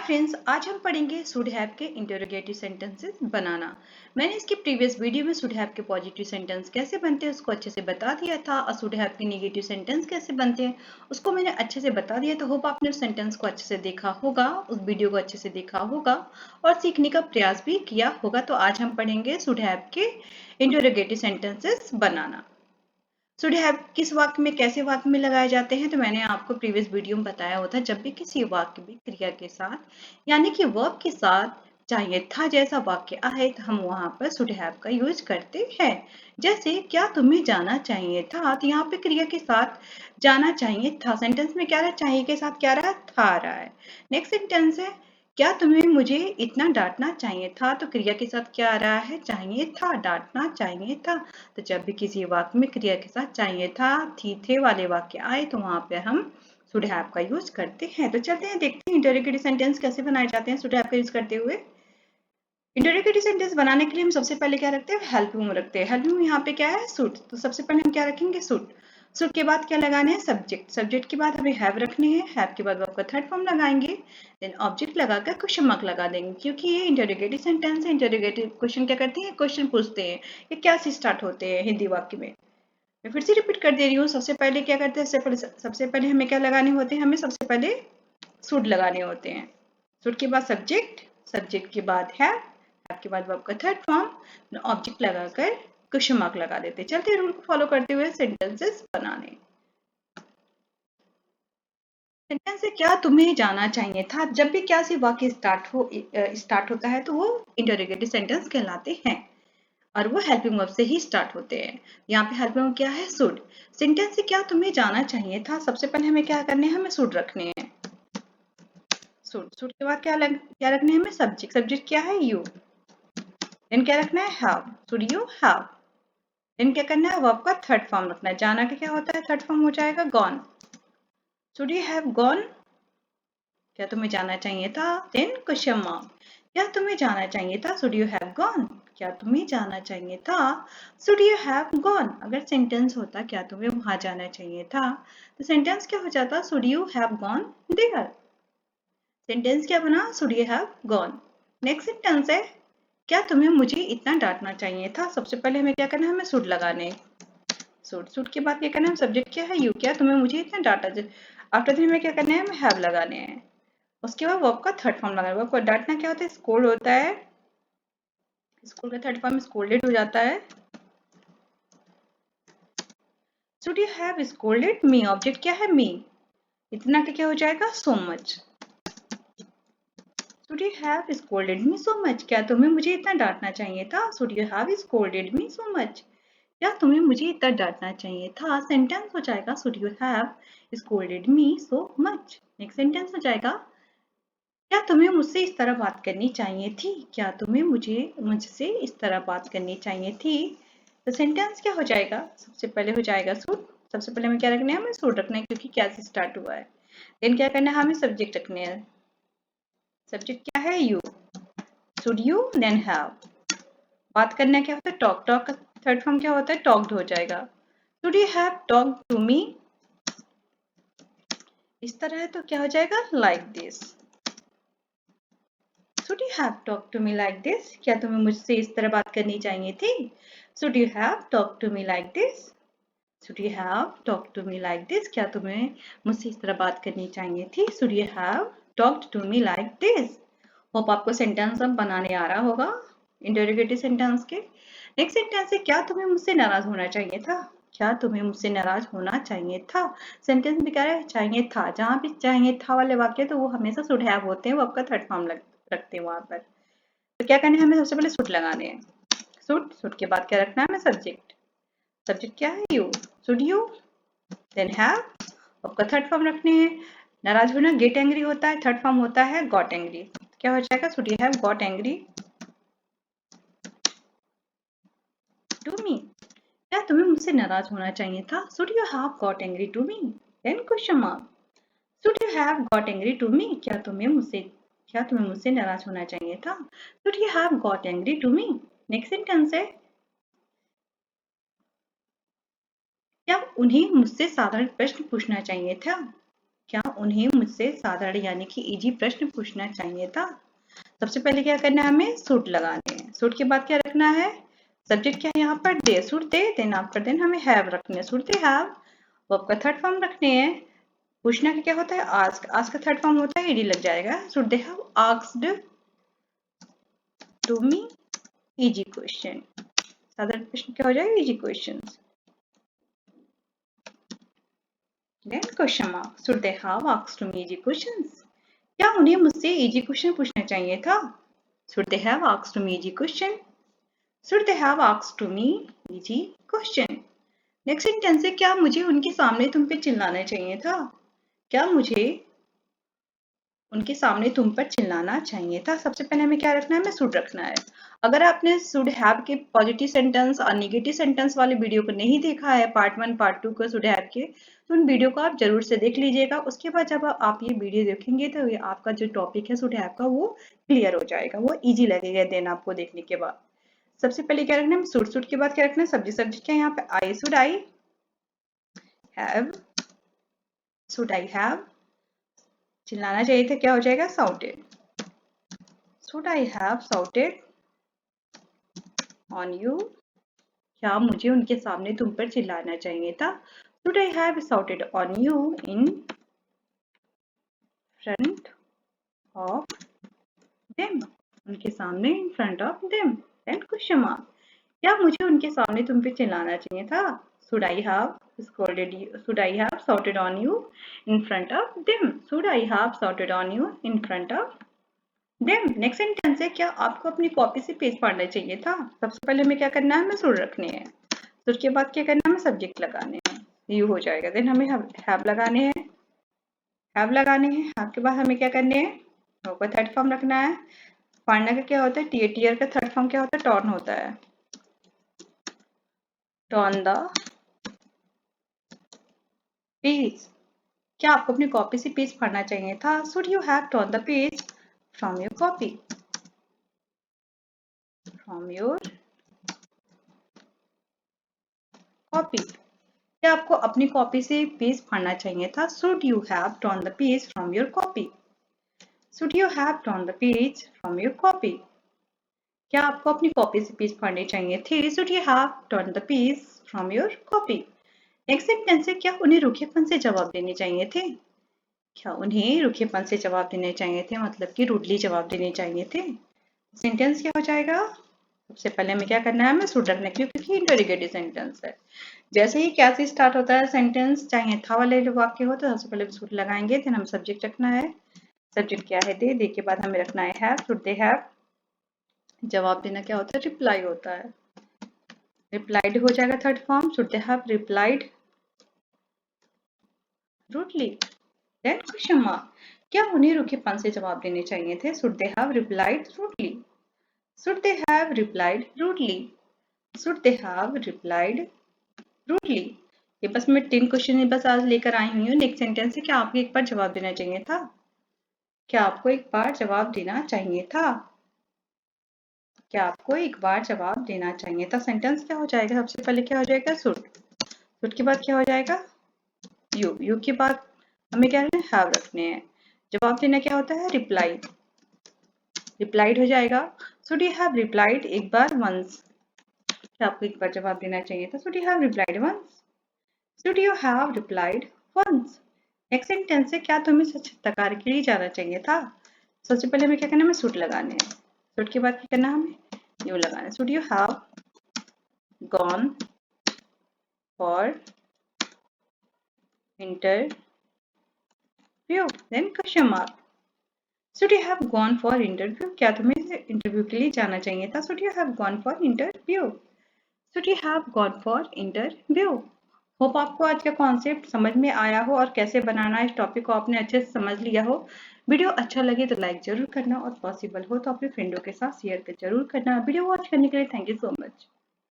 Friends, आज हम पढ़ेंगे शुड हैव के इंटरोगेटिव सेंटेंसेस बनाना। मैंने इसके प्रीवियस वीडियो में शुड हैव के पॉजिटिव सेंटेंस कैसे बनते हैं उसको अच्छे से बता दिया था, और शुड हैव के नेगेटिव सेंटेंस कैसे बनते हैं उसको मैंने अच्छे से बता दिया। तो होप आपने उस सेंटेंस को अच्छे से देखा होगा, उस वीडियो को अच्छे से देखा होगा और सीखने का प्रयास भी किया होगा। तो आज हम पढ़ेंगे शुड हैव के interrogative sentences banana. Should have किस वाक्य में, कैसे वाक्य में लगाए जाते हैं, तो मैंने आपको प्रीवियस वीडियो में बताया होता है। जब भी किसी वाक्य में क्रिया के साथ यानी कि वर्ब के साथ चाहिए था जैसा वाक्य आए तो हम वहां पर शुड हैव का यूज करते हैं। जैसे क्या तुम्हें जाना चाहिए था, तो यहाँ पे क्रिया के साथ जाना चाहिए था। सेंटेंस में क्या रहा, चाहिए के साथ क्या रहा, था रहा है। नेक्स्ट सेंटेंस है क्या तुम्हें मुझे इतना डांटना चाहिए था, तो क्रिया के साथ क्या आ रहा है, चाहिए था, डांटना चाहिए था। तो जब भी किसी वाक्य में क्रिया के साथ चाहिए था, थी, थे वाले वाक्य आए तो वहां पे हम शुड हैव का यूज करते हैं। तो चलते हैं देखते हैं इंटरोगेटिव सेंटेंस कैसे बनाए जाते हैं शुड हैव का यूज करते हुए। इंटरोगेटिव सेंटेंस बनाने के लिए हम सबसे पहले क्या रखते हैं, हेल्पिंग रखते हैं। हेल्पिंग यहाँ पे क्या है, शुड। तो सबसे पहले हम क्या रखेंगे, शुड। शुड के बाद क्या लगाने हैं, सब्जेक्ट। सब्जेक्ट के बाद हमें हैव रखने हैं। हैव के बाद आपका थर्ड फॉर्म लगाएंगे, देन ऑब्जेक्ट लगाकर क्वेश्चन मार्क लगा देंगे, क्योंकि ये इंटरोगेटिव सेंटेंस है। इंटरोगेटिव क्वेश्चन क्या करते हैं, क्वेश्चन पूछते हैं। ये क्या से स्टार्ट होते हैं हिंदी वाक्य में। मैं फिर से रिपीट कर दे रही हूँ। सबसे पहले क्या करते हैं, सबसे पहले हमें क्या लगाने होते हैं, हमें सबसे पहले शुड लगाने होते हैं। शुड के बाद सब्जेक्ट, सब्जेक्ट के बाद हैव के बाद वर्ब का थर्ड फॉर्म, ऑब्जेक्ट लगाकर क्वेश्चन मार्क लगा देते। चलते रूल को फॉलो करते हुए सेंटेंसेस बनाने। सेंटेंस से क्या तुम्हें जाना चाहिए था, जब भी क्या से वाक्य स्टार्ट होता है तो वो इंटरोगेटिव सेंटेंस कहलाते हैं और वो हेल्पिंग वर्ब से ही स्टार्ट होते हैं। यहाँ पे हेल्पिंग वर्ब क्या है, शुड। सेंटेंस से क्या तुम्हें जाना चाहिए था, सबसे पहले हमें क्या करने हैं, हमें शुड रखने हैं। शुड, शुड के बाद क्या रखने हैं हमें, सब्जेक्ट। सब्जेक्ट क्या है, यू। देन क्या रखना है, have. Should you have. Then क्या करना है, वर्ब का थर्ड फॉर्म रखना है। जाना का क्या होता है, थर्ड फॉर्म हो जाएगा gone. Should you have gone, क्या तुम्हें जाना चाहिए था। देन क्वेश्चन मार्क, क्या तुम्हें जाना चाहिए था, शुड यू हैव गॉन, क्या तुम्हें जाना चाहिए था, शुड यू हैव गॉन। अगर सेंटेंस होता क्या तुम्हें वहां जाना चाहिए था, तो सेंटेंस क्या हो जाता, should you have gone there. Sentence क्या बना, should you have gone. Next sentence है क्या तुम्हें मुझे इतना डांटना चाहिए था। सबसे पहले हमें क्या करना है, हमें शुड लगाने। शुड, शुड के बाद क्या करना है, सब्जेक्ट क्या है, यू। क्या तुम्हें मुझे इतना डांटा, आफ्टर दैट हमें क्या करना है, हमें हैव लगाने हैं। उसके बाद वर्ब का थर्ड फॉर्म लगाना है। वर्ब का डांटना क्या होता है, स्कोल्ड होता है। स्कूल का थर्ड फॉर्म स्कोल्डेड हो जाता है। Should you have scolded me, object क्या है, मी। इतना का क्या हो जाएगा, so much. Should you have scolded me so much, क्या तुम्हें मुझे इतना डांटना चाहिए था। Should you have scolded me so much, क्या तुम्हें मुझे इतना डांटना चाहिए था। सेंटेंस हो जाएगा should you have scolded me so much. Next sentence हो जाएगा क्या तुम्हें मुझसे इस तरह बात करनी चाहिए थी, क्या तुम्हें मुझसे इस तरह बात करनी चाहिए थी। तो सेंटेंस क्या हो जाएगा, सबसे पहले हो जाएगा शुड। सबसे पहले हमें क्या रखना है, हमें शुड रखना है, क्योंकि क्या से स्टार्ट हुआ है। देन क्या करना है, हमें सब्जेक्ट रखने हैं। सब्जेक्ट क्या है, you. Should you, then have. बात करना क्या होता है, टॉक। टॉक का थर्ड फॉर्म क्या होता है, टॉक्ड हो जाएगा। Should you have talked to me, इस तरह है तो क्या हो जाएगा, like this. Should you have talked to me like this, क्या तुम्हें मुझसे इस तरह बात करनी चाहिए थी। Should you have talked to me like this, Should you have talked to me like this, क्या तुम्हें मुझसे इस तरह बात करनी चाहिए थी। Should you have talked to me like this। Hope आपको सेंटेंस अब बनाने आ रहा होगा इंटरोगेटिव सेंटेंस के। नेक्स्ट सेंटेंस है क्या तुम्हें मुझसे नाराज होना चाहिए था, क्या तुम्हें मुझसे नाराज होना चाहिए था। सेंटेंस में क्या है, चाहिए था। जहां भी चाहिए था वाले वाक्य तो वो हमेशा शुड हैव होते हैं, वो आपका थर्ड फॉर्म रखते हैं वहां पर। तो क्या करना है, हमें सबसे पहले शुड लगाने हैं। शुड, शुड के बाद क्या रखना है, हमें सब्जेक्ट। सब्जेक्ट क्या है, you. Should you, then have. आपका थर्ड फॉर्म रखने हैं। नाराज होना गेट एंग्री होता है, थर्ड फॉर्म होता है गॉट एंग्री। क्या हो जाएगा, should you have got angry to me, क्या तुम्हें मुझसे नाराज होना चाहिए था। Should you have got angry to me, then question mark. Should you have got angry to me, क्या तुम्हें मुझसे नाराज होना चाहिए था। Should you have got angry to me. Next sentence है क्या उन्हें मुझसे साधारण प्रश्न पूछना चाहिए था। क्या उन्हें मुझसे साधारण यानी कि इजी प्रश्न पूछना चाहिए था? सबसे पहले क्या करना है, हमें शुड लगाने हैं। शुड के बाद क्या रखना है, सब्जेक्ट क्या है यहाँ पर, they, should they, then after then हमें हैव रखने हैं, शुड दे हैव। वर्ब का थर्ड फॉर्म रखने हैं। पूछना क्या होता है, आस्क, आस्क का थर्ड फॉर्म होता है ईडी लग जाएगा, should they have asked to me easy question. साधारण प्रश्न क्या हो जाएगा, easy question. Then question mark, should they have asked to me easy questions. क्या उन्हें मुझसे इजी क्वेश्चन पूछना चाहिए था? Should they have asked to me easy question. Should they have asked to me easy question. Next sentence है, क्या मुझे उनके सामने तुम पे चिल्लाना चाहिए था? क्या मुझे उनके सामने तुम पर चिल्लाना चाहिए था? सबसे पहले हमें क्या रखना है, हमें शुड रखना है। अगर आपने शुड हैव के पॉजिटिव सेंटेंस और नेगेटिव सेंटेंस वाले वीडियो को नहीं देखा है, पार्ट 1 पार्ट 2 को शुड हैव के, तो उन वीडियो को आप जरूर से देख लीजिएगा। उसके बाद जब आप ये वीडियो देखेंगे तो ये आपका जो टॉपिक है शुड हैव का वो क्लियर हो जाएगा, वो ईजी लगेगा देन आपको देखने के बाद। सबसे पहले क्या रखना है, शुड, शुड के बाद क्या रखना है, सब्जेक्ट, सब्जेक्ट क्या है यहाँ पे, I, should I have, should I have, चिल्लाना चाहिए था, क्या हो जाएगा, shouted, should I have shouted on you, क्या मुझे उनके सामने तुम पर चिल्लाना चाहिए था? Should I have shouted on you in front of them, उनके सामने in front of them. Then question mark, क्या मुझे उनके सामने तुम पे चिल्लाना चाहिए था? Should I have scolded you, should I have shouted on you in front of them, should I have shouted on you in front of them। Next sentence है, क्या आपको अपनी कॉपी से पेज फाड़ना चाहिए था? सबसे पहले हमें क्या करना है, हमें शुड रखने हैं। शुड के बाद क्या करना है, हमें सब्जेक्ट लगाने हैं, यू हो जाएगा। देन हमें हैव लगाने हैं, हैव लगाने हैं, हैव के बाद हमें क्या करने हैं, का थर्ड फॉर्म रखना है। फाड़ने का क्या होता है, टीयर का थर्ड फॉर्म क्या होता है, टॉर्न होता है, टॉर्न द पेज। क्या आपको अपनी कॉपी से पेज फाड़ना चाहिए था? Should you have torn the page from your copy, from your copy. क्या आपको अपनी कॉपी से पेज फाड़ना चाहिए था? Should you have torn the page from your copy, should you have torn the page from your copy. क्या आपको अपनी copy से पेज फाड़ने चाहिए थे? Should you have turn the page from your copy. Next sentence है, क्या उन्हें रूखेपन से जवाब देने चाहिए थे? क्या उन्हें रूखेपन से जवाब देने चाहिए थे, मतलब कि रूडली जवाब देने चाहिए थे। सेंटेंस क्या हो जाएगा, सबसे पहले हमें क्या करना है, हमें शुड रखना है क्योंकि इंटरोगेटिव सेंटेंस है। जैसे ही कैसे स्टार्ट होता है सेंटेंस, चाहे था वाले वाक्य हो, तो सबसे पहले शुड लगाएंगे, फिर हम सब्जेक्ट रखना है। सब्जेक्ट क्या है, दे के बाद हमें रखना है हैव, शुड दे हैव। जवाब देना क्या होता है, रिप्लाई होता है, रिप्लाइड हो जाएगा third form, should they have replied rudely. Then question mark, क्या उन्हें रूखेपन से जवाब देने चाहिए थे? Should they have replied rudely, should they have replied rudely, should they have replied rudely. ये बस मैं 3 क्वेश्चन बस आज लेकर आई हुई हूँ। नेक्स्ट सेंटेंस है, क्या आपको एक बार जवाब देना चाहिए था? क्या आपको एक बार जवाब देना चाहिए था? क्या आपको एक बार जवाब देना चाहिए था। सेंटेंस क्या हो जाएगा, सबसे पहले क्या हो जाएगा, शुड, शुड के बाद क्या हो जाएगा, यू के बाद हमें क्या है, हैव रखने हैं। जवाब देना क्या होता है, रिप्लाई, रिप्लाइड हो जाएगा। शुड यू हैव रिप्लाइड एक बार, वंस। क्या आपको एक बार जवाब देना चाहिए था? Should you have replied once, should you have replied once. Next sentence है, क्या तुम्हें स्वच्छता कार्य के लिए जाना चाहिए था? सबसे पहले हमें क्या करना है, हमें शुड लगाने हैं। शुड के बाद क्या करना है, हमें यू लगाना है। Should you have gone for interview. Then question mark, should you have gone for interview. क्या तुम्हें इंटरव्यू के लिए जाना चाहिए था? Should you have gone for interview, should you have gone for interview. Hope आपको आज का कॉन्सेप्ट समझ में आया हो और कैसे बनाना है इस टॉपिक को आपने अच्छे से समझ लिया हो। वीडियो अच्छा लगे तो लाइक जरूर करना और पॉसिबल हो तो अपने फ्रेंडों के साथ शेयर कर जरूर करना। वीडियो वॉच करने के लिए थैंक यू सो मच।